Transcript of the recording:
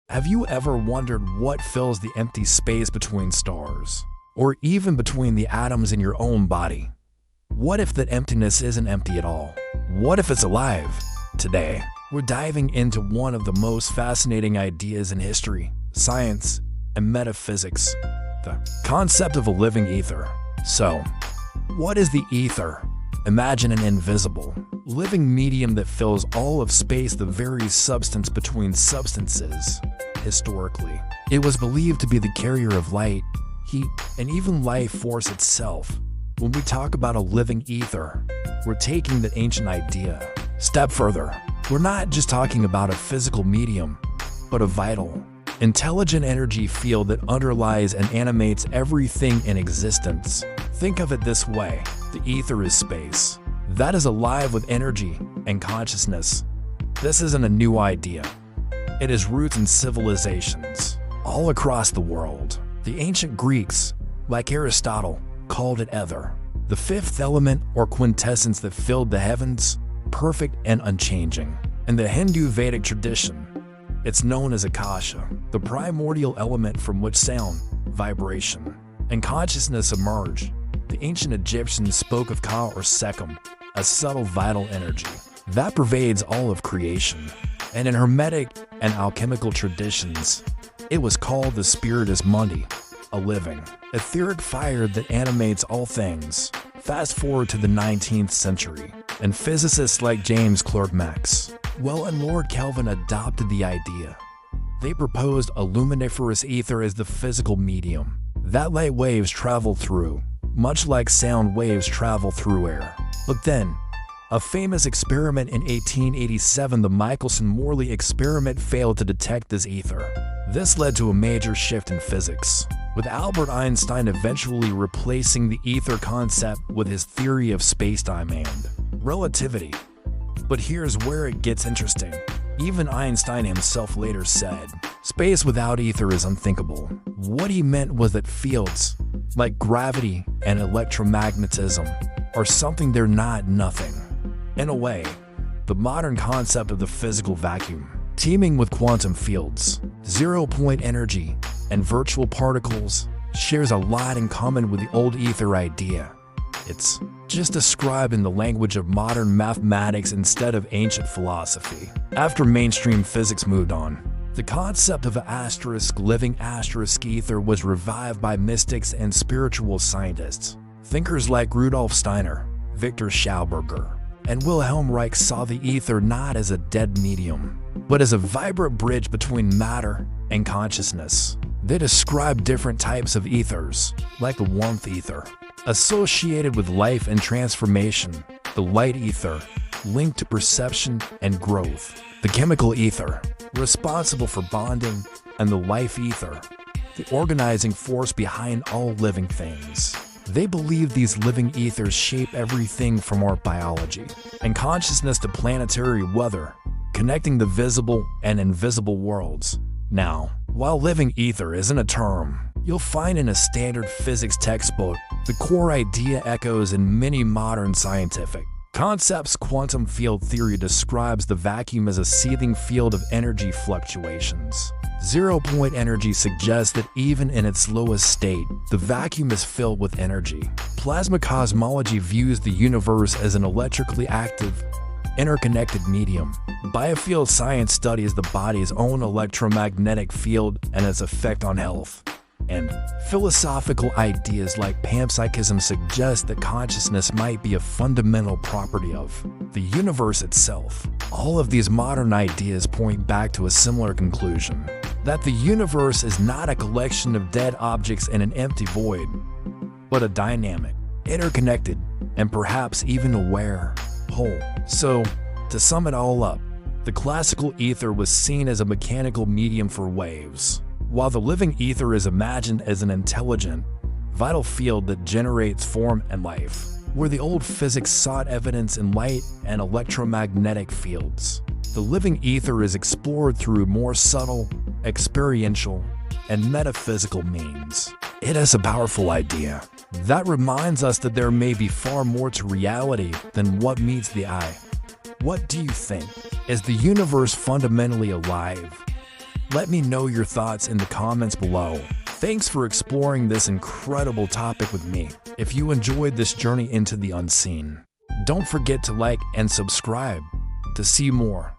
Have you ever wondered what fills the empty space between stars, or even between the atoms in your own body? What if that emptiness isn't empty at all? What if it's alive? Today, we're diving into one of the most fascinating ideas in history, science, and metaphysics, the concept of a living ether. So, what is the ether? Imagine an invisible, living medium that fills all of space, the very substance between substances. Historically, it was believed to be the carrier of light, heat, and even life force itself. When we talk about a living ether, we're taking that ancient idea a step further. We're not just talking about a physical medium, but a vital, intelligent energy field that underlies and animates everything in existence. Think of it this way: the ether is space that is alive with energy and consciousness. This isn't a new idea. It has roots in civilizations all across the world. The ancient Greeks, like Aristotle, called it ether, the fifth element or quintessence that filled the heavens, perfect and unchanging. In the Hindu Vedic tradition, it's known as Akasha, the primordial element from which sound, vibration, and consciousness emerge. The ancient Egyptians spoke of Ka or Sekhem, a subtle vital energy that pervades all of creation. And in Hermetic and alchemical traditions, it was called the Spiritus Mundi, a living, etheric fire that animates all things. Fast forward to the 19th century, and physicists like James Clerk Maxwell and Lord Kelvin adopted the idea. They proposed a luminiferous ether as the physical medium that light waves travel through, much like sound waves travel through air. But then, a famous experiment in 1887, the Michelson-Morley experiment, failed to detect this ether. This led to a major shift in physics, with Albert Einstein eventually replacing the ether concept with his theory of spacetime and relativity. But here's where it gets interesting. Even Einstein himself later said, space without ether is unthinkable. What he meant was that fields, like gravity and electromagnetism, are something they're not nothing. In a way, the modern concept of the physical vacuum, teeming with quantum fields, zero-point energy, and virtual particles, shares a lot in common with the old ether idea. It's just described in the language of modern mathematics instead of ancient philosophy. After mainstream physics moved on, the concept of an living ether was revived by mystics and spiritual scientists. Thinkers like Rudolf Steiner, Victor Schauberger, and Wilhelm Reich saw the ether not as a dead medium, but as a vibrant bridge between matter and consciousness. They described different types of ethers, like the warmth ether, associated with life and transformation, the light ether, linked to perception and growth, the chemical ether, responsible for bonding, and the life ether, the organizing force behind all living things. They believe these living ethers shape everything from our biology and consciousness to planetary weather, connecting the visible and invisible worlds. Now, while living ether isn't a term you'll find in a standard physics textbook, the core idea echoes in many modern scientific concepts. Quantum field theory describes the vacuum as a seething field of energy fluctuations. Zero-point energy suggests that even in its lowest state, the vacuum is filled with energy. Plasma cosmology views the universe as an electrically active, interconnected medium. Biofield science studies the body's own electromagnetic field and its effect on health. And philosophical ideas like panpsychism suggest that consciousness might be a fundamental property of the universe itself. All of these modern ideas point back to a similar conclusion: that the universe is not a collection of dead objects in an empty void, but a dynamic, interconnected, and perhaps even aware whole. So, to sum it all up, the classical ether was seen as a mechanical medium for waves, while the living ether is imagined as an intelligent, vital field that generates form and life. Where the old physics sought evidence in light and electromagnetic fields, the living ether is explored through more subtle, experiential, and metaphysical means. It is a powerful idea that reminds us that there may be far more to reality than what meets the eye. What do you think? Is the universe fundamentally alive? Let me know your thoughts in the comments below. Thanks for exploring this incredible topic with me. If you enjoyed this journey into the unseen, don't forget to like and subscribe to see more.